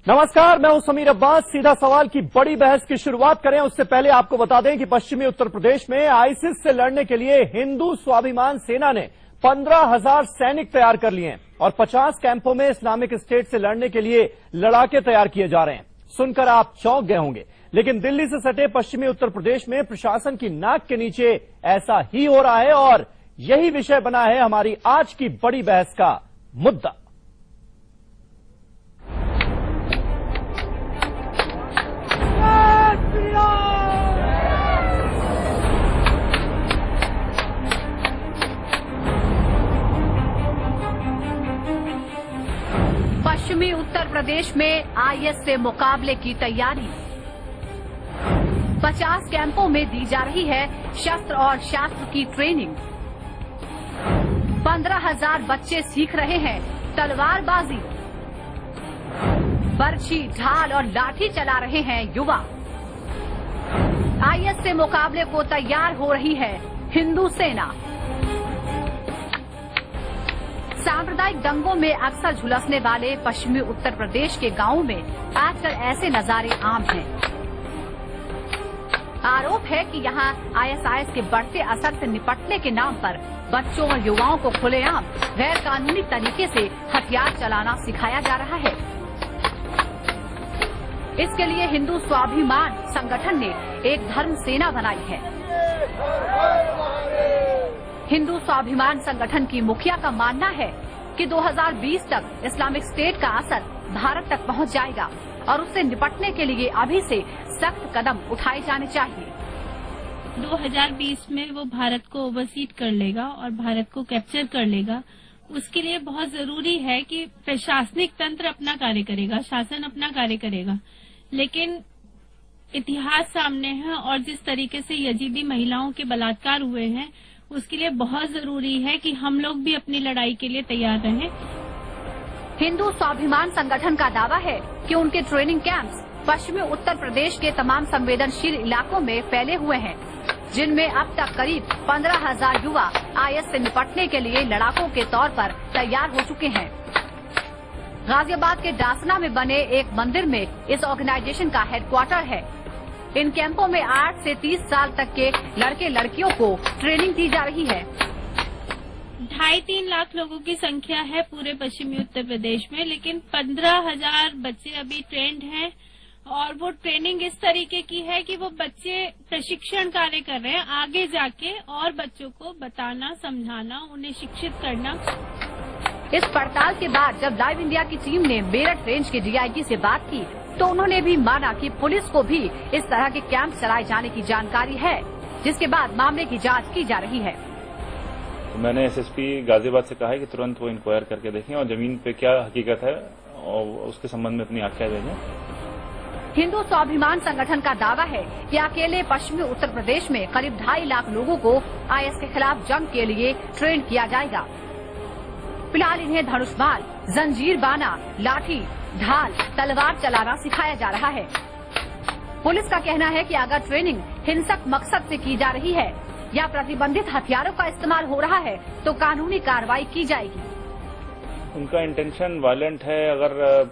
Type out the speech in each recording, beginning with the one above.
नमस्कार, मैं हूं समीर अब्बास। सीधा सवाल की बड़ी बहस की शुरुआत करें उससे पहले आपको बता दें कि पश्चिमी उत्तर प्रदेश में आईसिस से लड़ने के लिए हिंदू स्वाभिमान सेना ने 15,000 सैनिक तैयार कर लिए हैं और 50 कैंपों में इस्लामिक स्टेट से लड़ने के लिए लड़ाके तैयार किए जा रहे हैं। सुनकर आप चौंक गए होंगे, लेकिन दिल्ली से सटे पश्चिमी उत्तर प्रदेश में प्रशासन की नाक के नीचे ऐसा ही हो रहा है और यही विषय बना है हमारी आज की बड़ी बहस का मुद्दा। पश्चिमी उत्तर प्रदेश में आईएस से मुकाबले की तैयारी। 50 कैंपों में दी जा रही है शस्त्र और शास्त्र की ट्रेनिंग। 15,000 बच्चे सीख रहे हैं तलवारबाजी। बर्छी, ढाल और लाठी चला रहे हैं युवा। आईएस से मुकाबले को तैयार हो रही है हिंदू सेना। सांप्रदायिक दंगों में अक्सर झुलसने वाले पश्चिमी उत्तर प्रदेश के गांवों में आजकल ऐसे नजारे आम हैं। आरोप है कि यहां आईएसआईएस के बढ़ते असर से निपटने के नाम पर बच्चों और युवाओं को खुलेआम गैर कानूनी तरीके से हथियार चलाना सिखाया जा रहा है। इसके लिए हिंदू स्वाभिमान संगठन ने एक धर्म सेना बनाई है। हिंदू स्वाभिमान संगठन की मुखिया का मानना है कि 2020 तक इस्लामिक स्टेट का असर भारत तक पहुंच जाएगा और उससे निपटने के लिए अभी से सख्त कदम उठाए जाने चाहिए। 2020 में वो भारत को ओवरसीट कर लेगा और भारत को कैप्चर कर लेगा। उसके लिए बहुत जरूरी है कि प्रशासनिक तंत्र अपना कार्य करेगा, शासन अपना कार्य करेगा, लेकिन इतिहास सामने है और जिस तरीके से यजीदी महिलाओं के बलात्कार हुए हैं उसके लिए बहुत जरूरी है कि हम लोग भी अपनी लड़ाई के लिए तैयार रहें। हिंदू स्वाभिमान संगठन का दावा है कि उनके ट्रेनिंग कैंप्स पश्चिमी उत्तर प्रदेश के तमाम संवेदनशील इलाकों में फैले हुए हैं, जिनमें अब तक करीब 15,000 युवा आईएस से निपटने के लिए लड़ाकों के तौर पर तैयार हो चुके हैं। गाजियाबाद के डासना में बने एक मंदिर में इस ऑर्गेनाइजेशन का हेडक्वार्टर है। इन कैंपों में 8 से 30 साल तक के लड़के लड़कियों को ट्रेनिंग दी जा रही है। 2.5-3 लाख लोगों की संख्या है पूरे पश्चिमी उत्तर प्रदेश में, लेकिन 15,000 बच्चे अभी ट्रेंड हैं और वो ट्रेनिंग इस तरीके की है कि वो बच्चे प्रशिक्षण कार्य कर रहे हैं, आगे जाके और बच्चों को बताना, समझाना, उन्हें शिक्षित करना। इस पड़ताल के बाद जब लाइव इंडिया की टीम ने मेरठ रेंज के डीआईजी से बात की तो उन्होंने भी माना कि पुलिस को भी इस तरह के कैंप चलाए जाने की जानकारी है, जिसके बाद मामले की जांच की जा रही है। तो मैंने एसएसपी गाजियाबाद से कहा है कि तुरंत वो इंक्वायर करके देखें और जमीन पे क्या हकीकत है और उसके संबंध में अपनी आख्या दें। हिंदू स्वाभिमान संगठन का दावा है कि अकेले पश्चिमी उत्तर प्रदेश में करीब 2.5 लाख लोगों को आईएस के खिलाफ जंग के लिए ट्रेन किया जाएगा। फिलहाल इन्हें धनुषबाण, जंजीर बाना, लाठी, ढाल, तलवार चलाना सिखाया जा रहा है। पुलिस का कहना है कि अगर ट्रेनिंग हिंसक मकसद से की जा रही है या प्रतिबंधित हथियारों का इस्तेमाल हो रहा है तो कानूनी कार्रवाई की जाएगी। उनका इंटेंशन वायलेंट है। अगर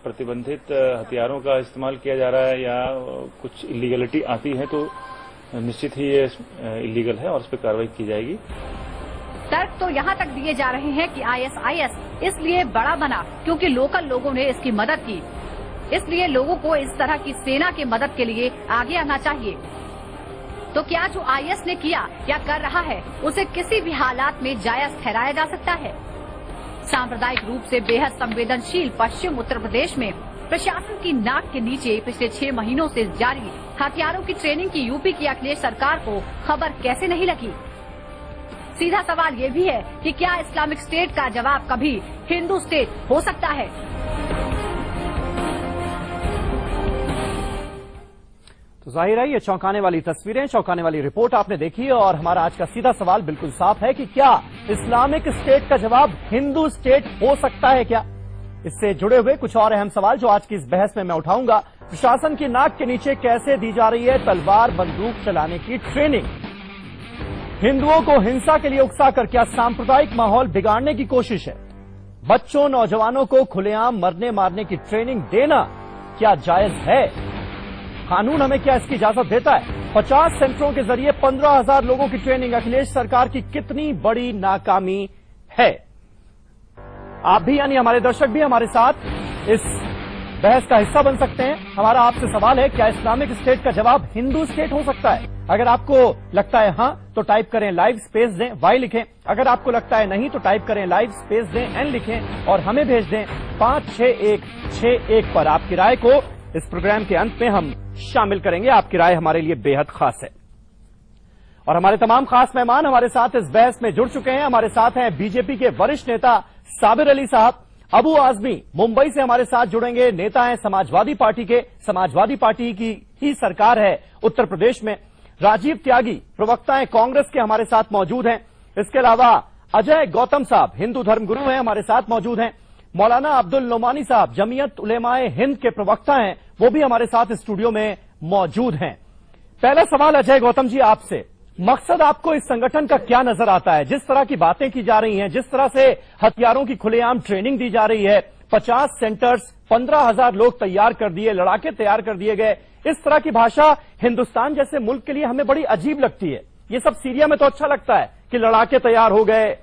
प्रतिबंधित हथियारों का इस्तेमाल किया जा रहा है या कुछ इलीगलिटी आती है तो निश्चित ही ये इलीगल है और उस पर कार्रवाई की जाएगी। तर्क तो यहाँ तक दिए जा रहे हैं कि आईएस इसलिए बड़ा बना क्योंकि लोकल लोगों ने इसकी मदद की, इसलिए लोगों को इस तरह की सेना की मदद के लिए आगे आना चाहिए। तो क्या जो आईएस ने किया या कर रहा है उसे किसी भी हालात में जायज ठहराया जा सकता है? सांप्रदायिक रूप से बेहद संवेदनशील पश्चिम उत्तर प्रदेश में प्रशासन की नाक के नीचे पिछले 6 महीनों से जारी हथियारों की ट्रेनिंग की यूपी की अखिलेश सरकार को खबर कैसे नहीं लगी? सीधा सवाल ये भी है कि क्या इस्लामिक स्टेट का जवाब कभी हिंदू स्टेट हो सकता है? तो जाहिर है ये चौंकाने वाली तस्वीरें, चौंकाने वाली रिपोर्ट आपने देखी और हमारा आज का सीधा सवाल बिल्कुल साफ है कि क्या इस्लामिक स्टेट का जवाब हिंदू स्टेट हो सकता है क्या? इससे जुड़े हुए कुछ और अहम सवाल जो आज की इस बहस में मैं उठाऊंगा। प्रशासन की नाक के नीचे कैसे दी जा रही है तलवार बंदूक चलाने की ट्रेनिंग? हिंदुओं को हिंसा के लिए उकसाकर क्या सांप्रदायिक माहौल बिगाड़ने की कोशिश है? बच्चों नौजवानों को खुलेआम मरने मारने की ट्रेनिंग देना क्या जायज है? कानून हमें क्या इसकी इजाजत देता है? 50 सेंटरों के जरिए 15,000 लोगों की ट्रेनिंग अखिलेश सरकार की कितनी बड़ी नाकामी है? आप भी यानी हमारे दर्शक भी हमारे साथ इस बहस का हिस्सा बन सकते हैं। हमारा आपसे सवाल है, क्या इस्लामिक स्टेट का जवाब हिंदू स्टेट हो सकता है? अगर आपको लगता है हां तो टाइप करें लाइव स्पेस दें वाई लिखें, अगर आपको लगता है नहीं तो टाइप करें लाइव स्पेस दें एन लिखें और हमें भेज दें 56161 पर। आपकी राय को इस प्रोग्राम के अंत में हम शामिल करेंगे। आपकी राय हमारे लिए बेहद खास है और हमारे तमाम खास मेहमान हमारे साथ इस बहस में जुड़ चुके हैं। हमारे साथ हैं बीजेपी के वरिष्ठ नेता साबिर अली साहब, अबू आजमी मुंबई से हमारे साथ जुड़ेंगे, नेता हैं समाजवादी पार्टी के, समाजवादी पार्टी की ही सरकार है उत्तर प्रदेश में। राजीव त्यागी प्रवक्ता हैं कांग्रेस के, हमारे साथ मौजूद हैं। इसके अलावा अजय गौतम साहब हिंदू धर्मगुरु हैं, हमारे साथ मौजूद हैं। मौलाना अब्दुल नोमानी साहब जमीयत उलेमाए हिंद के प्रवक्ता हैं, वो भी हमारे साथ स्टूडियो में मौजूद हैं। पहला सवाल अजय गौतम जी आपसे, मकसद आपको इस संगठन का क्या नजर आता है? जिस तरह की बातें की जा रही हैं, जिस तरह से हथियारों की खुलेआम ट्रेनिंग दी जा रही है, 50 सेंटर्स, 15,000 लोग तैयार कर दिए, लड़ाके तैयार कर दिए गए, इस तरह की भाषा हिंदुस्तान जैसे मुल्क के लिए हमें बड़ी अजीब लगती है। ये सब सीरिया में तो अच्छा लगता है कि लड़ाके तैयार हो गए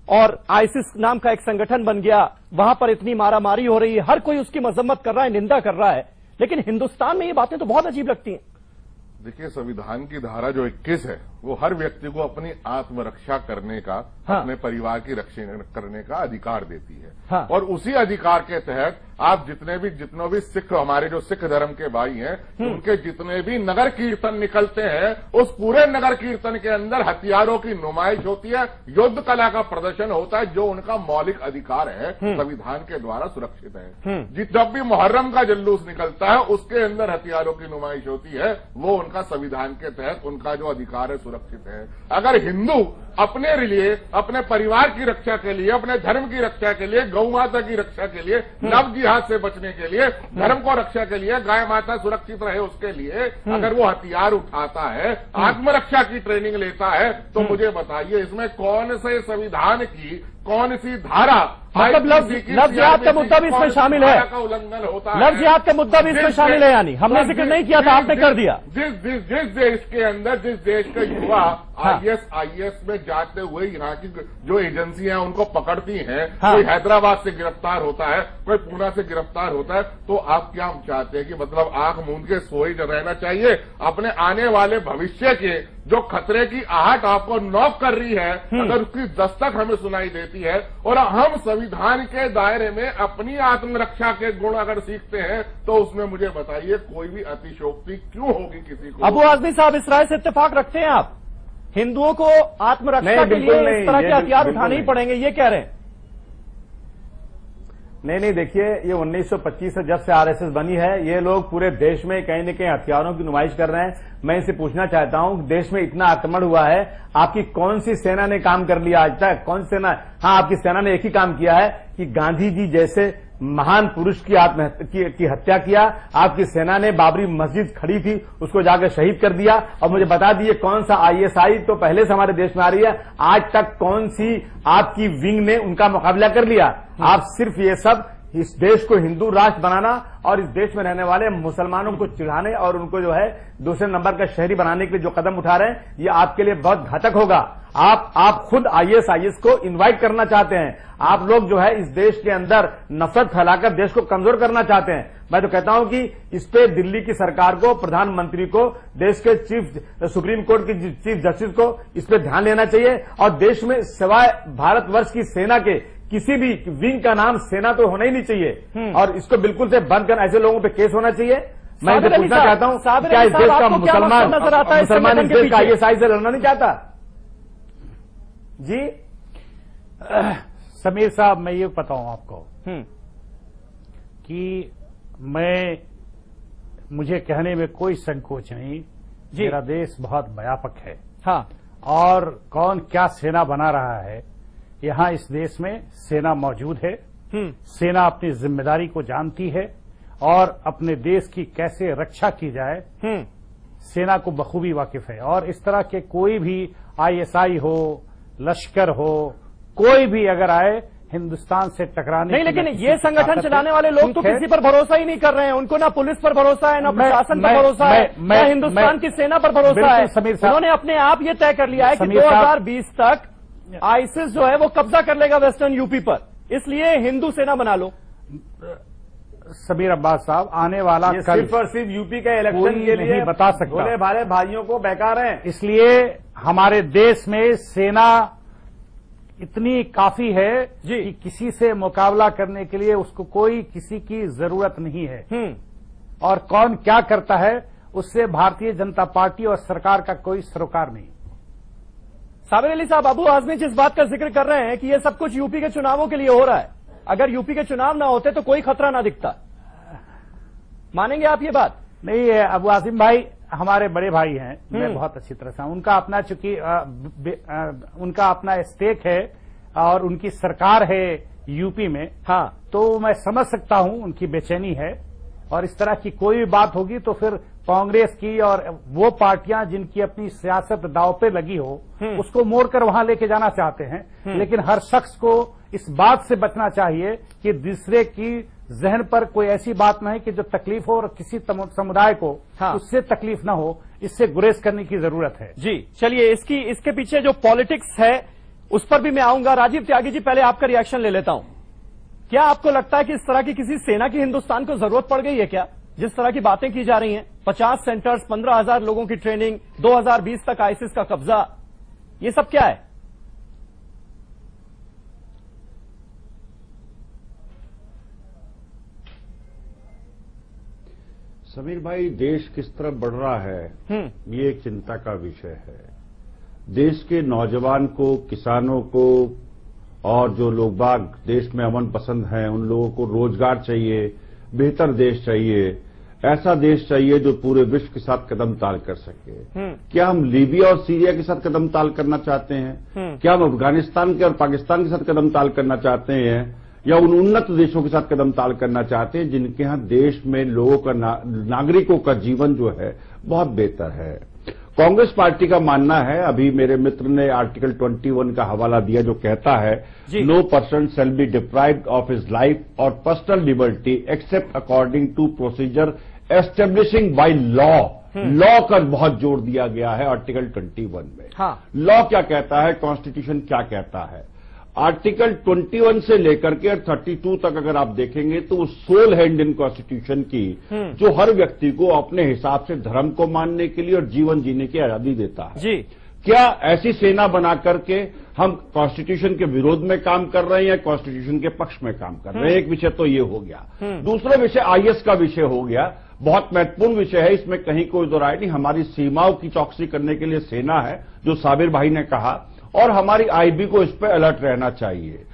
और आईसिस नाम का एक संगठन बन गया, वहां पर इतनी मारामारी हो रही है, हर कोई उसकी मजम्मत कर रहा है, निंदा कर रहा है, लेकिन हिंदुस्तान में ये बातें तो बहुत अजीब लगती हैं। देखिए, संविधान की धारा जो 21 है वो हर व्यक्ति को अपनी आत्मरक्षा करने का, अपने परिवार की रक्षा करने का अधिकार देती है। और उसी अधिकार के तहत आप जितने भी सिख, हमारे जो सिख धर्म के भाई हैं, उनके जितने भी नगर कीर्तन निकलते हैं, उस पूरे नगर कीर्तन के अंदर हथियारों की नुमाइश होती है, युद्ध कला का प्रदर्शन होता है, जो उनका मौलिक अधिकार है, संविधान के द्वारा सुरक्षित है। जब भी मुहर्रम का जुलूस निकलता है, उसके अंदर हथियारों की नुमाइश होती है, वो उनका संविधान के तहत उनका जो अधिकार है सुरक्षित है। अगर हिंदू अपने लिए, अपने परिवार की रक्षा के लिए, अपने धर्म की रक्षा के लिए, गौ माता की रक्षा के लिए, नव जिहाद से बचने के लिए, धर्म को रक्षा के लिए, गाय माता सुरक्षित रहे उसके लिए अगर वो हथियार उठाता है, आत्मरक्षा की ट्रेनिंग लेता है, तो मुझे बताइए इसमें कौन से संविधान की कौन सी धारा, मतलब लव जिहाद का मुद्दा भी इसमें शामिल है, का उल्लंघन होता है? लव जिहाद का मुद्दा भी इसमें शामिल है, यानी हमने जिक्र नहीं किया था, आपने कर दिया। जिस देश के अंदर, जिस देश का युवा आईएएस में जाते हुए यहाँ की जो एजेंसियां उनको पकड़ती हैं, कोई हैदराबाद से गिरफ्तार होता है, कोई पूना से गिरफ्तार होता है, तो आप क्या चाहते हैं कि मतलब आंख मूंद के सोए रहना चाहिए? अपने आने वाले भविष्य के जो खतरे की आहट आपको नॉक कर रही है, अगर उसकी दस्तक हमें सुनाई देती है और हम संविधान के दायरे में अपनी आत्मरक्षा के गुण अगर सीखते हैं, तो उसमें मुझे बताइए कोई भी अतिशयोक्ति क्यों होगी किसी को? अबू आजमी साहब, इस राय से इत्तेफाक रखते हैं आप? हिंदुओं को आत्मरक्षा के लिए इस तरह के हथियार उठाने ही पड़ेंगे, ये कह रहे हैं? नहीं, देखिए, ये 1925 से जब से आरएसएस बनी है, ये लोग पूरे देश में कहीं न कहीं हथियारों की नुमाइश कर रहे हैं। मैं इसे पूछना चाहता हूं, देश में इतना आक्रमण हुआ है, आपकी कौन सी सेना ने काम कर लिया आज तक? कौन सी सेना? हाँ, आपकी सेना ने एक ही काम किया है कि गांधी जी जैसे महान पुरुष की की हत्या किया। आपकी सेना ने बाबरी मस्जिद खड़ी थी, उसको जाकर शहीद कर दिया। और मुझे बता दीजिए, कौन सा आईएसआई तो पहले से हमारे देश में आ रही है, आज तक कौन सी आपकी विंग ने उनका मुकाबला कर लिया? आप सिर्फ ये सब इस देश को हिंदू राष्ट्र बनाना और इस देश में रहने वाले मुसलमानों को चिढ़ाने और उनको जो है दूसरे नंबर का शहरी बनाने के लिए जो कदम उठा रहे हैं, ये आपके लिए बहुत घातक होगा। आप खुद आईएसआईएस को इनवाइट करना चाहते हैं। आप लोग जो है इस देश के अंदर नफरत फैलाकर देश को कमजोर करना चाहते हैं। मैं तो कहता हूं कि इस पे दिल्ली की सरकार को, प्रधानमंत्री को, देश के सुप्रीम कोर्ट के चीफ जस्टिस को इस पे ध्यान लेना चाहिए। और देश में सिवाय भारतवर्ष की सेना के किसी भी विंग का नाम सेना तो होना ही नहीं चाहिए और इसको बिल्कुल से बंद कर ऐसे लोगों पे केस होना चाहिए। मैं इसे पूछना चाहता हूं, क्या इस देश का मुसलमान इस देश का आईएसआई से लड़ना नहीं चाहता? जी समीर साहब, मैं ये बताऊं आपको कि मुझे कहने में कोई संकोच नहीं, मेरा देश बहुत व्यापक है। हाँ, और कौन क्या सेना बना रहा है, यहां इस देश में सेना मौजूद है। सेना अपनी जिम्मेदारी को जानती है और अपने देश की कैसे रक्षा की जाए, सेना को बखूबी वाकिफ है। और इस तरह के कोई भी आईएसआई हो, लश्कर हो, कोई भी अगर आए, हिंदुस्तान से टकराने नहीं, लेकिन ये संगठन चलाने वाले लोग तो किसी पर भरोसा ही नहीं कर रहे हैं। उनको ना पुलिस पर भरोसा है, ना प्रशासन पर भरोसा है, ना हिंदुस्तान की सेना पर भरोसा है। उन्होंने अपने आप ये तय कर लिया है कि 2020 तक आईसिस जो है वो कब्जा कर लेगा वेस्टर्न यूपी पर, इसलिए हिंदू सेना बना लो। समीर अब्बास साहब, आने वाला कल सिर्फ और सिर्फ यूपी के इलेक्शन के लिए बता सकता, भोले भाले भाइयों को बेकार है। इसलिए हमारे देश में सेना इतनी काफी है कि किसी से मुकाबला करने के लिए उसको कोई किसी की जरूरत नहीं है। और कौन क्या करता है उससे भारतीय जनता पार्टी और सरकार का कोई सरोकार नहीं। साबिर अली साहब, अबू आजमी जिस बात का जिक्र कर रहे हैं कि ये सब कुछ यूपी के चुनावों के लिए हो रहा है, अगर यूपी के चुनाव ना होते तो कोई खतरा ना दिखता, मानेंगे आप ये बात? नहीं है, अबू आसिम भाई हमारे बड़े भाई हैं, मैं बहुत अच्छी तरह से, उनका अपना चूंकि उनका अपना स्टेक है और उनकी सरकार है यूपी में, हाँ, तो मैं समझ सकता हूं उनकी बेचैनी है। और इस तरह की कोई भी बात होगी तो फिर कांग्रेस की और वो पार्टियां जिनकी अपनी सियासत दांव पे लगी हो उसको मोड़कर वहां लेके जाना चाहते हैं। लेकिन हर शख्स को इस बात से बचना चाहिए कि दूसरे की जहन पर कोई ऐसी बात नहीं कि जो तकलीफ हो और किसी समुदाय को उससे तकलीफ न हो, इससे गुरेज करने की जरूरत है। जी चलिए, इसके पीछे जो पॉलिटिक्स है उस पर भी मैं आऊंगा। राजीव त्यागी जी, पहले आपका रिएक्शन ले लेता हूं। क्या आपको लगता है कि इस तरह की किसी सेना की हिंदुस्तान को जरूरत पड़ गई है क्या? जिस तरह की बातें की जा रही हैं, 50 सेंटर्स, 15,000 लोगों की ट्रेनिंग, 2020 तक आईसिस का कब्जा, ये सब क्या है? समीर भाई, देश किस तरफ बढ़ रहा है ये एक चिंता का विषय है। देश के नौजवान को, किसानों को और जो लोग बाग देश में अमन पसंद हैं उन लोगों को रोजगार चाहिए, बेहतर देश चाहिए, ऐसा देश चाहिए जो पूरे विश्व के साथ कदम ताल कर सके। क्या हम लीबिया और सीरिया के साथ कदम ताल करना चाहते हैं? क्या हम अफगानिस्तान के और पाकिस्तान के साथ कदम ताल करना चाहते हैं, या उन उन्नत देशों के साथ कदम ताल करना चाहते हैं जिनके यहां देश में लोगों का नागरिकों का जीवन जो है बहुत बेहतर है? कांग्रेस पार्टी का मानना है, अभी मेरे मित्र ने आर्टिकल 21 का हवाला दिया जो कहता है no person shall be deprived of his life और personal liberty except according to procedure establishing by law. Law का बहुत जोर दिया गया है आर्टिकल 21 में। लॉ क्या कहता है, कॉन्स्टिट्यूशन क्या कहता है? आर्टिकल 21 से लेकर के 32 तक अगर आप देखेंगे तो वो सोल है इंडियन कॉन्स्टिट्यूशन की, जो हर व्यक्ति को अपने हिसाब से धर्म को मानने के लिए और जीवन जीने की आजादी देता है। जी क्या ऐसी सेना बना करके हम कॉन्स्टिट्यूशन के विरोध में काम कर रहे हैं या कॉन्स्टिट्यूशन के पक्ष में काम कर रहे हैं? एक विषय तो ये हो गया। दूसरा विषय आईएस का विषय हो गया, बहुत महत्वपूर्ण विषय है, इसमें कहीं कोई दो राय नहीं। हमारी सीमाओं की चौकसी करने के लिए सेना है, जो साबिर भाई ने कहा, और हमारी आईबी को इस पर अलर्ट रहना चाहिए।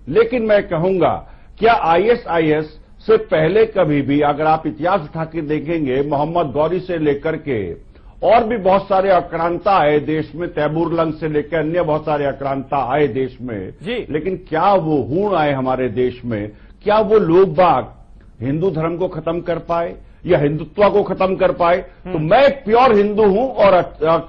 लेकिन मैं कहूंगा, क्या आईएसआईएस से पहले कभी भी अगर आप इतिहास उठा के देखेंगे, मोहम्मद गौरी से लेकर के और भी बहुत सारे आक्रांता आए देश में, तैमूर लंग से लेकर अन्य बहुत सारे आक्रांता आए देश में, लेकिन क्या वो हूण आए हमारे देश में? क्या वो लोग बाग हिंदू धर्म को खत्म कर पाए या हिंदुत्व को खत्म कर पाए? तो मैं एक प्योर हिंदू हूं और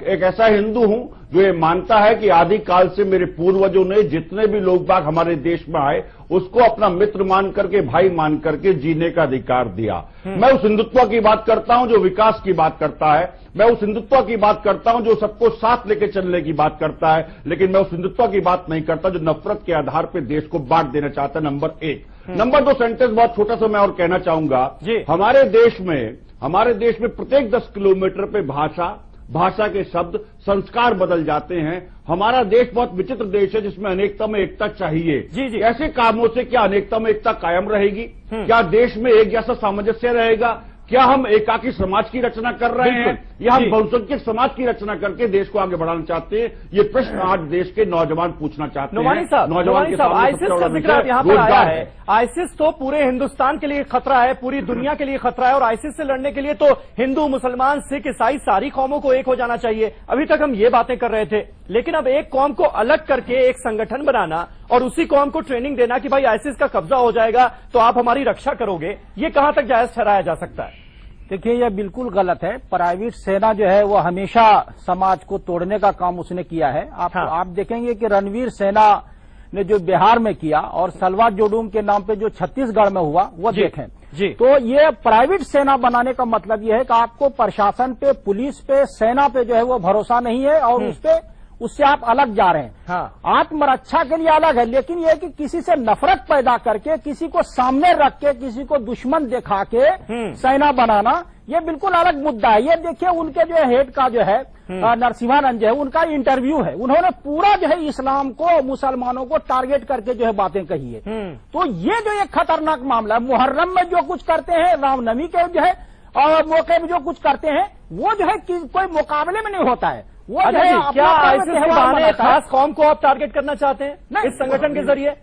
एक ऐसा हिंदू हूं जो ये मानता है कि आदि काल से मेरे पूर्वजों ने जितने भी लोग बाग हमारे देश में आए उसको अपना मित्र मान करके, भाई मान करके जीने का अधिकार दिया। मैं उस हिंदुत्व की बात करता हूं जो विकास की बात करता है, मैं उस हिंदुत्व की बात करता हूं जो सबको साथ लेके चलने की बात करता है, लेकिन मैं उस हिंदुत्व की बात नहीं करता जो नफरत के आधार पर देश को बांट देना चाहता है। नंबर एक। नंबर दो, सेंटेंस बहुत छोटा सा मैं और कहना चाहूंगा, हमारे देश में प्रत्येक 10 किलोमीटर पे भाषा के शब्द, संस्कार बदल जाते हैं। हमारा देश बहुत विचित्र देश है जिसमें अनेकता में एकता चाहिए। ऐसे कामों से क्या अनेकता में एकता कायम रहेगी? क्या देश में एक जैसा सामंजस्य रहेगा? क्या हम एकाकी समाज की रचना कर रहे हैं या हम बहुसंख्यक समाज की रचना करके देश को आगे बढ़ाना चाहते हैं? ये प्रश्न आज देश के नौजवान पूछना चाहते हैं। नौवानी साहब, आईसिस का जिक्र यहाँ पर आया है। आईसिस तो पूरे हिंदुस्तान के लिए खतरा है, पूरी दुनिया के लिए खतरा है, और आईसिस से लड़ने के लिए तो हिंदू, मुसलमान, सिख, ईसाई सारी कौमों को एक हो जाना चाहिए। अभी तक हम ये बातें कर रहे थे, लेकिन अब एक कौम को अलग करके एक संगठन बनाना और उसी कौम को ट्रेनिंग देना कि भाई आईसिस का कब्जा हो जाएगा तो आप हमारी रक्षा करोगे, ये कहां तक जायज ठहराया जा सकता है? देखिए, यह बिल्कुल गलत है। प्राइवेट सेना जो है वो हमेशा समाज को तोड़ने का काम उसने किया है। आप देखेंगे कि रणवीर सेना ने जो बिहार में किया और सलवा जोडूम के नाम पे जो छत्तीसगढ़ में हुआ वो देखें जी। तो ये प्राइवेट सेना बनाने का मतलब ये है कि आपको प्रशासन पे, पुलिस पे, सेना पे जो है वो भरोसा नहीं है और उससे आप अलग जा रहे हैं। हाँ। आत्मरक्षा के लिए अलग है, लेकिन यह कि किसी से नफरत पैदा करके, किसी को सामने रख के, किसी को दुश्मन दिखा के सेना बनाना, ये बिल्कुल अलग मुद्दा है। ये देखिए उनके जो हेड का जो है नरसिम्हानंद जो है, उनका इंटरव्यू है, उन्होंने पूरा जो है इस्लाम को, मुसलमानों को टारगेट करके जो है बातें कही है। तो ये जो एक खतरनाक मामला है, मुहर्रम में जो कुछ करते हैं, रामनवमी के जो है और मौके में जो कुछ करते हैं, वो जो है कोई मुकाबले में नहीं होता है। वो जो है क्या आईएसआईएस के बहाने खास कौम को आप टारगेट करना चाहते हैं इस संगठन के जरिए?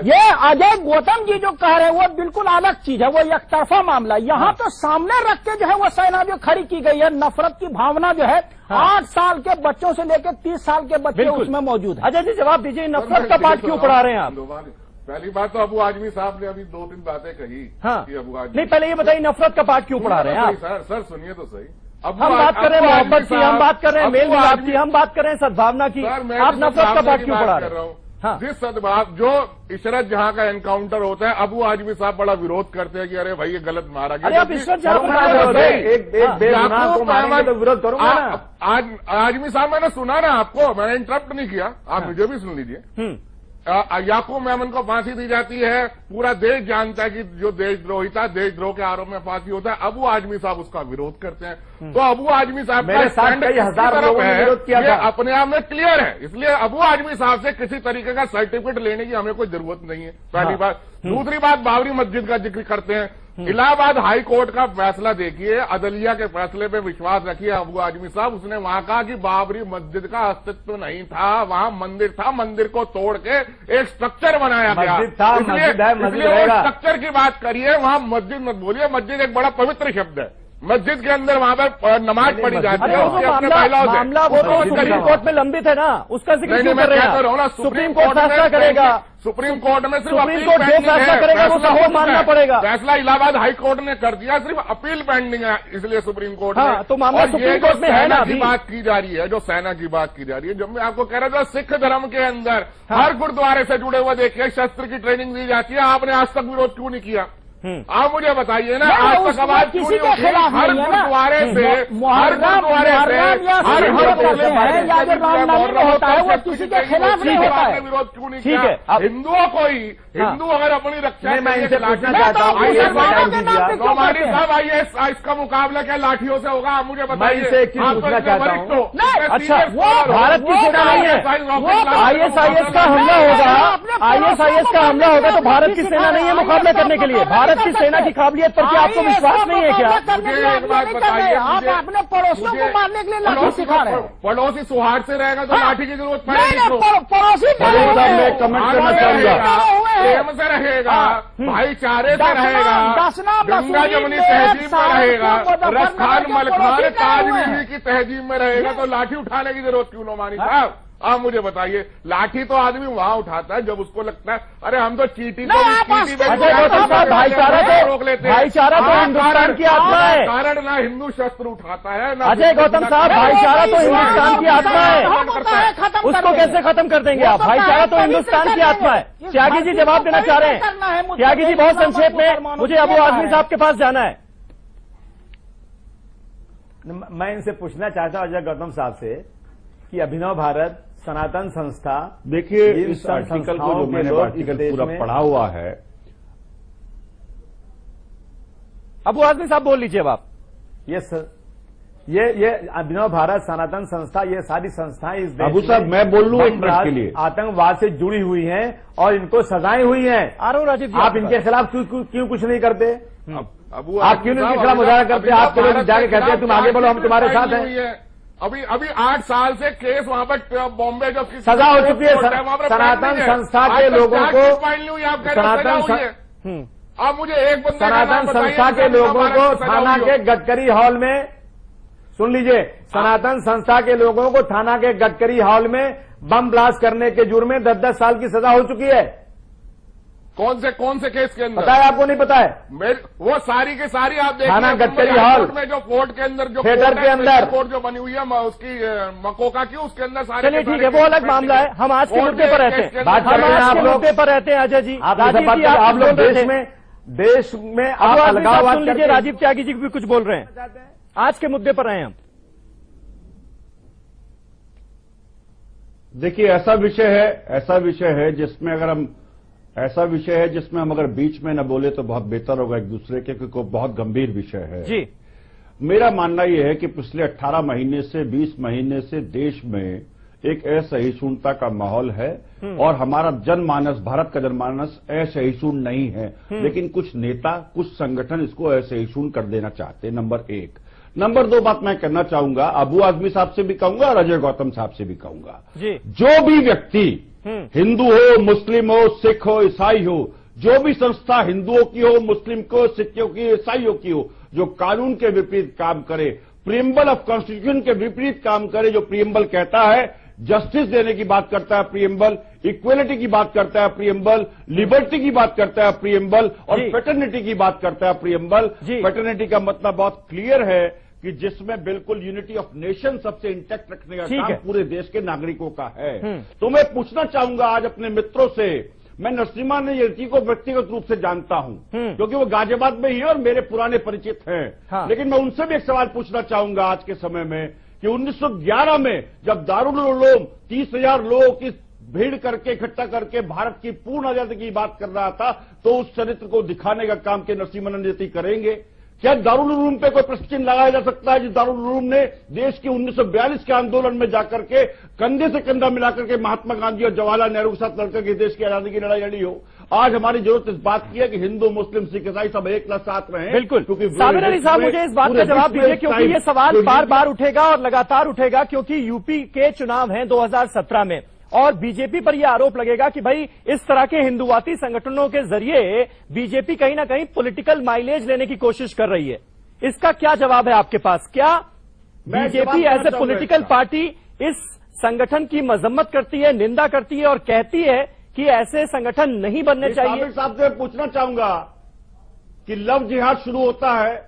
ये अजय गौतम जी जो कह रहे हैं वो बिल्कुल अलग चीज है, वो एक तरफा मामला। यहाँ तो सामने रख के जो है वो सेना जो खड़ी की गई है, नफरत की भावना जो है 8 साल के बच्चों से लेकर 30 साल के बच्चे उसमें मौजूद है। अजय जी जवाब दीजिए, नफरत का पाठ क्यों पढ़ा रहे हैं आप? पहली बात तो अबू आजमी साहब ने अभी 2-3 बातें कही। हाँ। अबू आजमी नहीं, पहले ये बताइए नफरत का पाठ क्यों पढ़ा रहे हैं आप? सर सुनिए तो सही। हम बात कर रहे हैं मोहब्बत की, हम बात कर रहे हैं मेल मिलाप की, हम बात कर रहे हैं सद्भावना की, आप नफरत का पाठ क्यों पढ़ा रहे हैं? हाँ। जिस सद्भाव जो इशरत जहां का एनकाउंटर होता है, अबू आजमी साहब बड़ा विरोध करते हैं कि अरे भाई ये गलत मारा गया। अरे आप इशरत जहां विरोध करूंगा आज आजमी साहब, मैंने सुना ना आपको, मैंने इंटरप्ट नहीं किया, आप मुझे भी सुन लीजिए। याकूब मेमन को फांसी दी जाती है, पूरा देश जानता है कि जो देशद्रोही था, देशद्रोह के आरोप में फांसी होता है, अबू आजमी साहब उसका विरोध करते हैं। तो अबू आजमी साहब का स्टैंड कई हजार लोगों ने विरोध किया था, अपने आप में क्लियर है। इसलिए अबू आजमी साहब से किसी तरीके का सर्टिफिकेट लेने की हमें कोई जरूरत नहीं है, पहली बात। दूसरी बात, बाबरी मस्जिद का जिक्र करते हैं। इलाहाबाद हाई कोर्ट का फैसला देखिए, अदलिया के फैसले पे विश्वास रखिए अबू आजमी साहब। उसने वहां कहा कि बाबरी मस्जिद का अस्तित्व नहीं था, वहां मंदिर था, मंदिर को तोड़ के एक स्ट्रक्चर बनाया गया। इसलिए वो स्ट्रक्चर की बात करिए, वहां मस्जिद मत बोलिए। मस्जिद एक बड़ा पवित्र शब्द है। मस्जिद के अंदर वहां पर नमाज पढ़ी जाती है, उसके अपने पहलाव है। मामला वो तो सुप्रीम कोर्ट में लंबित है ना, उसका जिक्र क्यों कर रहे हैं? सुप्रीम कोर्ट फैसला करेगा, सुप्रीम कोर्ट में सिर्फ सुप्रीम कोर्ट जो फैसला करेगा वो सबको मानना पड़ेगा। फैसला इलाहाबाद हाई कोर्ट ने कर दिया, सिर्फ अपील पेंडिंग है, इसलिए सुप्रीम कोर्ट में। तो मामला सुप्रीम कोर्ट में है ना। की बात की जा रही है, जो सेना की बात की जा रही है, जब मैं आपको कह रहा था सिख धर्म के अंदर हर गुरुद्वारे से जुड़े हुए देखिए शस्त्र की ट्रेनिंग दी जाती है, आपने आज तक विरोध क्यों नहीं किया? आप मुझे बताइए ना, आज तक आवाज क्यों नहीं उठी? हर गुरुद्वारे से, हर गुरुद्वारे से, हर होता है, वो किसी के खिलाफ नहीं होता है। विरोध क्यों नहीं किया? हिंदुओं को ही, हिंदू अगर अपनी रक्षा मैं पूछना चाहता हूँ, नौमानी साहब आईएएस का मुकाबला क्या लाठियों से होगा? आप मुझे बताइए। पूछना चाहता हूँ, अच्छा वो भारत की सेना नहीं है, आईएसआईएस का हमला होगा, आईएसआईएस का हमला होगा तो भारत की सेना नहीं है मुकाबला करने के लिए। भारत की सेना की काबिलियत पर क्या आपको विश्वास नहीं है क्या? एक बात बताइए, आप अपने पड़ोसियों को मारने के लिए लाठी सिखा रहे हैं। पड़ोसी सौहार्द से रहेगा तो लाठी की जरूरत पड़ेगी। पड़ोसी कमेंट करना चाहूंगा, प्रेम से रहेगा, भाईचारे से रहेगा, गंगा जमुनी तहजीब में रहेगा, रसखान मलखान ताज बीवी की तहजीब में रहेगा, तो लाठी उठाने की जरूरत क्यों? नौमानी साहब आप मुझे बताइए, लाठी तो आदमी वहां उठाता है जब उसको लगता है अरे हम तो चीटी को भाईचारा तो रोक लेते हैं। भाईचारा तो हिंदुस्तान की आत्मा है। कारण ना हिंदू शस्त्र उठाता है ना। अजय गौतम साहब, भाईचारा तो हिंदुस्तान की आत्मा है, उसको कैसे खत्म कर देंगे आप? भाईचारा तो हिंदुस्तान की आत्मा है। त्यागी जी जवाब देना चाह रहे हैं। त्यागी जी बहुत संक्षेप में, मुझे अबू आजमी साहब के पास जाना है। मैं इनसे पूछना चाहता हूं अजय गौतम साहब से कि अभिनव भारत सनातन संस्था, देखिए इस आर्टिकल को जो मैंने आर्टिकल पूरा पढ़ा हुआ है, अबू आजमी साहब बोल लीजिए आप। ये अभिनव भारत सनातन संस्था, ये सारी संस्थाएं इस देश अबू साहब मैं बोल लूं एक मिनट के लिए, आतंकवाद से जुड़ी हुई हैं और इनको सजाएं हुई हैं। राजीव जी, आप इनके खिलाफ क्यों कुछ नहीं करते? आप क्यों इनके खिलाफ मुजाहरा करते? आप लोग जाके कहते हैं तुम आगे बढ़ो, हम तुम्हारे साथ हैं। अभी 8 साल से केस वहां पर बॉम्बे जो सजा हो चुकी है। सनातन संस्था के लोगों को, आप मुझे एक बंदे सनातन संस्था के लोगों को थाना के गडकरी हॉल में, सुन लीजिए, सनातन संस्था के लोगों को थाना के गडकरी हॉल में बम ब्लास्ट करने के जुर्म में 10-10 साल की सजा हो चुकी है। कौन से केस के अंदर पता है आपको? नहीं पता है? वो सारी की सारी आप देखिए, थाना गडकरी हॉल में जो कोर्ट के अंदर जो थिएटर के अंदर कोर्ट जो बनी हुई है उसकी मकोका की, उसके अंदर सारे। चलिए ठीक है, वो अलग मामला है। हम आज के मुद्दे पर रहते हैं, बात कर रहे हैं आप लोग मुद्दे पर रहते हैं। अजय जी, आप लोग देश में आप अलगाववाद सुन लीजिए, राजीव त्यागी जी भी कुछ बोल रहे हैं। आज के मुद्दे पर रहे हम। देखिए, ऐसा विषय है जिसमें हम अगर बीच में न बोले तो बहुत बेहतर होगा एक दूसरे के, क्योंकि बहुत गंभीर विषय है जी। मेरा मानना यह है कि पिछले 18 महीने से 20 महीने से देश में एक असहिष्णुता का माहौल है और हमारा जनमानस, भारत का जनमानस असहिष्णु नहीं है, लेकिन कुछ नेता, कुछ संगठन इसको असहिष्णु कर देना चाहते हैं। नंबर 1। नंबर 2 बात मैं करना चाहूंगा, अबू आजमी साहब से भी कहूंगा और अजय गौतम साहब से भी कहूंगा, जो भी व्यक्ति हिंदू हो, मुस्लिम हो, सिख हो, ईसाई हो, जो भी संस्था हिंदुओं की हो, मुस्लिम को, सिखों की, ईसाइयों की हो, जो कानून के विपरीत काम करे, प्रीएम्बल ऑफ कॉन्स्टिट्यूशन के विपरीत काम करे, जो प्रीएम्बल कहता है जस्टिस देने की बात करता है प्रीएम्बल, इक्वेलिटी की बात करता है प्रीएम्बल, लिबर्टी की बात करता है प्रीएम्बल और फ्रेटर्निटी की बात करता है प्रीएम्बल। फ्रेटर्निटी का मतलब बहुत क्लियर है कि जिसमें बिल्कुल यूनिटी ऑफ नेशन सबसे इंटैक्ट रखने का काम पूरे देश के नागरिकों का है। तो मैं पूछना चाहूंगा आज अपने मित्रों से, मैं नरसिम्हा नय्यर को व्यक्तिगत रूप से जानता हूं क्योंकि वो गाजियाबाद में ही है और मेरे पुराने परिचित हैं, लेकिन मैं उनसे भी एक सवाल पूछना चाहूंगा आज के समय में कि 1911 में जब दारुल उलूम 30,000 लोगों की भीड़ करके इकट्ठा करके भारत की पूर्ण आजादी की बात कर रहा था, तो उस चरित्र को दिखाने का काम के नरसिम्हा नय्यर करेंगे? क्या दारुल उलूम पे कोई प्रश्न चिन्ह लगाया जा सकता है? जिस दारुल उलूम ने देश की 1942 के आंदोलन में जाकर के कंधे से कंधा मिलाकर के महात्मा गांधी और जवाहरलाल नेहरू के साथ लड़कर के देश की आजादी की लड़ाई लड़ी हो। आज हमारी जरूरत इस बात की है कि हिंदू, मुस्लिम, सिख, ईसाई सब एक साथ रहें। बिल्कुल, साबिर अली साहब मुझे इस बात का जवाब दीजिए, क्योंकि ये सवाल बार बार उठेगा और लगातार उठेगा, क्योंकि यूपी के चुनाव हैं 2017 में और बीजेपी पर यह आरोप लगेगा कि भाई इस तरह के हिंदुवादी संगठनों के जरिए बीजेपी कहीं ना कहीं पॉलिटिकल माइलेज लेने की कोशिश कर रही है। इसका क्या जवाब है आपके पास? क्या BJP as a political party इस संगठन की मजम्मत करती है, निंदा करती है और कहती है कि ऐसे संगठन नहीं बनने चाहिए? साबिर साहब से पूछना चाहूंगा कि लव जिहाद शुरू होता है,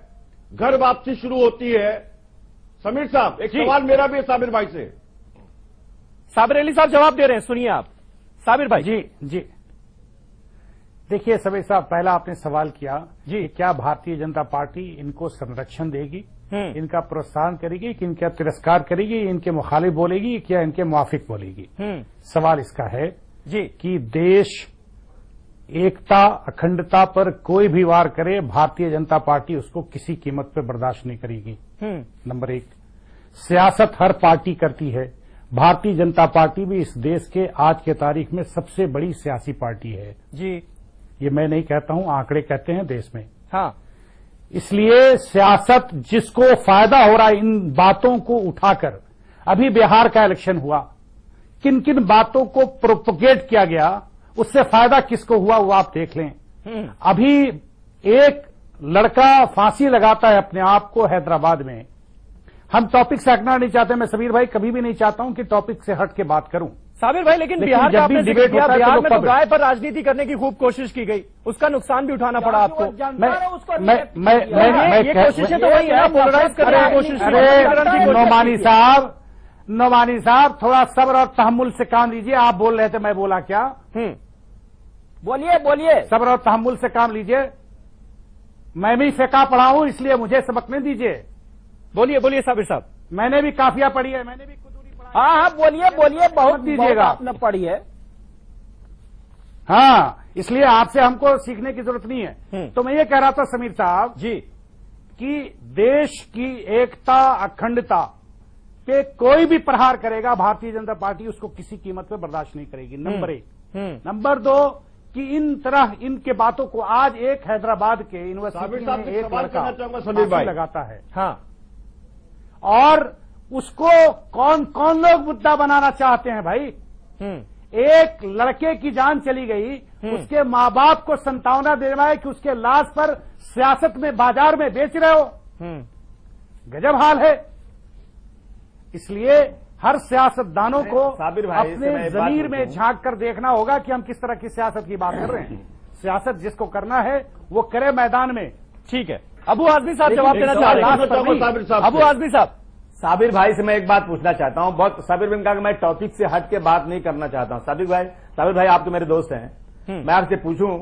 घर वापसी शुरू होती है। समीर साहब, एक सवाल मेरा भी है साबिर भाई से। साबिर अली साहब जवाब दे रहे हैं, सुनिए आप। साबिर भाई। जी देखिए समीर साहब, पहला आपने सवाल किया कि क्या भारतीय जनता पार्टी इनको संरक्षण देगी, इनका प्रोत्साहन करेगी कि इनका तिरस्कार करेगी, इनके मुखालिफ बोलेगी क्या इनके मुआफिक बोलेगी? सवाल इसका है कि देश एकता, अखंडता पर कोई भी वार करे, भारतीय जनता पार्टी उसको किसी कीमत पर बर्दाश्त नहीं करेगी। नंबर 1, सियासत हर पार्टी करती है, भारतीय जनता पार्टी भी इस देश के आज के तारीख में सबसे बड़ी सियासी पार्टी है। ये मैं नहीं कहता हूं, आंकड़े कहते हैं देश में। इसलिए सियासत जिसको फायदा हो रहा है इन बातों को उठाकर, अभी बिहार का इलेक्शन हुआ, किन किन बातों को प्रोपोगेट किया गया, उससे फायदा किसको हुआ वो आप देख लें। अभी एक लड़का फांसी लगाता है अपने आप को हैदराबाद में। हम टॉपिक से हटना नहीं चाहते, मैं समीर भाई कभी भी नहीं चाहता हूं कि टॉपिक से हट के बात करूं। साबिर भाई, लेकिन बिहार का आपने जिक्र किया, बिहार में तो गाय पर राजनीति करने की खूब कोशिश की गई, उसका नुकसान भी उठाना पड़ा आपको। ये कोशिशें तो वही है, पोलराइज करने की कोशिश। नोमानी साहब थोड़ा सब्र और तहम्मुल से काम लीजिए। आप बोल रहे थे, मैं बोला क्या? बोलिए। सब्र और तहम्मुल से काम लीजिए। मैं भी फिक़ा पढ़ा हूं, इसलिए मुझे सबक नहीं दीजिए। बोलिए साबिर साहब। मैंने भी काफिया पढ़ी है, मैंने भी कुदूरी पढ़ा। हाँ, बोलिए, बहुत दीजिएगा। आपने पढ़ी है। हाँ, इसलिए आपसे हमको सीखने की जरूरत नहीं है। तो मैं ये कह रहा था समीर साहब कि देश की एकता, अखंडता पे कोई भी प्रहार करेगा, भारतीय जनता पार्टी उसको किसी कीमत पे बर्दाश्त नहीं करेगी। नंबर 1। नंबर 2 कि इन तरह इनके बातों को आज एक हैदराबाद के यूनिवर्सिटी में एक लड़का फांसी लगाता है। और उसको कौन कौन लोग मुद्दा बनाना चाहते हैं भाई? एक लड़के की जान चली गई, उसके माँ बाप को संतावना देना है कि उसके लाश पर सियासत में, बाजार में बेच रहे हो। गजब हाल है। इसलिए हर सियासतदानों को अपने जमीर में झांक कर देखना होगा कि हम किस तरह की सियासत की बात कर रहे हैं। सियासत जिसको करना है वो करे मैदान में। ठीक है, अबू आजमी साहब जवाब देना चाह रहे हैं। अबू आजमी साहब, साबिर भाई से मैं एक बात पूछना चाहता हूं। बहुत साबिर भाई ने कहा कि मैं टॉपिक से हट के बात नहीं करना चाहता हूं। साबिर भाई आप तो मेरे दोस्त हैं, मैं आपसे पूछूं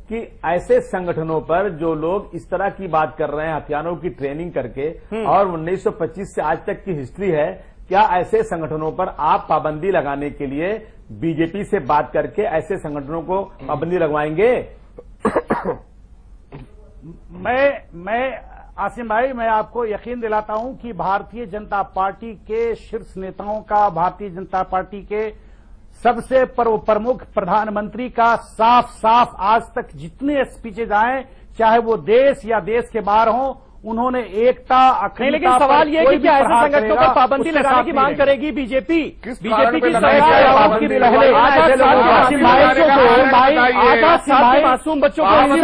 कि ऐसे संगठनों पर जो लोग इस तरह की बात कर रहे हैं हथियारों की ट्रेनिंग करके और 1925 से आज तक की हिस्ट्री है, क्या ऐसे संगठनों पर आप पाबंदी लगाने के लिए बीजेपी से बात करके ऐसे संगठनों को पाबंदी लगवाएंगे? मैं आसिम भाई, मैं आपको यकीन दिलाता हूं कि भारतीय जनता पार्टी के शीर्ष नेताओं का, भारतीय जनता पार्टी के सबसे प्रमुख प्रधानमंत्री का साफ साफ आज तक जितने स्पीचेज आए, चाहे वो देश या देश के बाहर हों, उन्होंने एकता, अखंडता। लेकिन सवाल यह है कि क्या ऐसे संगठनों पर पाबंदी लगाने की मांग करेगी बीजेपी? बीजेपी की मासूम बच्चों को नहीं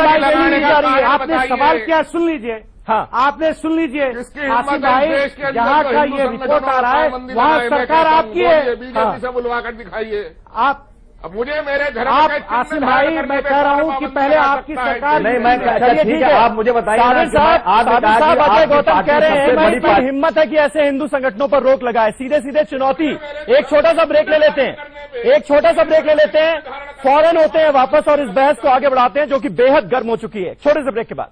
जा रही है। आपने सवाल क्या सुन लीजिए। हाँ, आपने सुन लीजिए आसिम भाई, जहाँ का ये रिपोर्ट आ रहा है वहाँ सरकार आपकी है। बीजेपी से बुलवा कर दिखाइए। आप अब मुझे मेरे घर आसिम भाई, मैं कह रहा हूँ कि पहले आपकी सरकार नहीं, मैं ठीक है, आप मुझे बताइए। साहब अजय गौतम कह रहे हैं बड़ी हिम्मत है कि ऐसे हिंदू संगठनों पर रोक लगाए। सीधे सीधे चुनौती। एक छोटा सा ब्रेक ले लेते हैं, फौरन होते हैं वापस और इस बहस को आगे बढ़ाते हैं जो कि बेहद गर्म हो चुकी है। छोटे से ब्रेक के बाद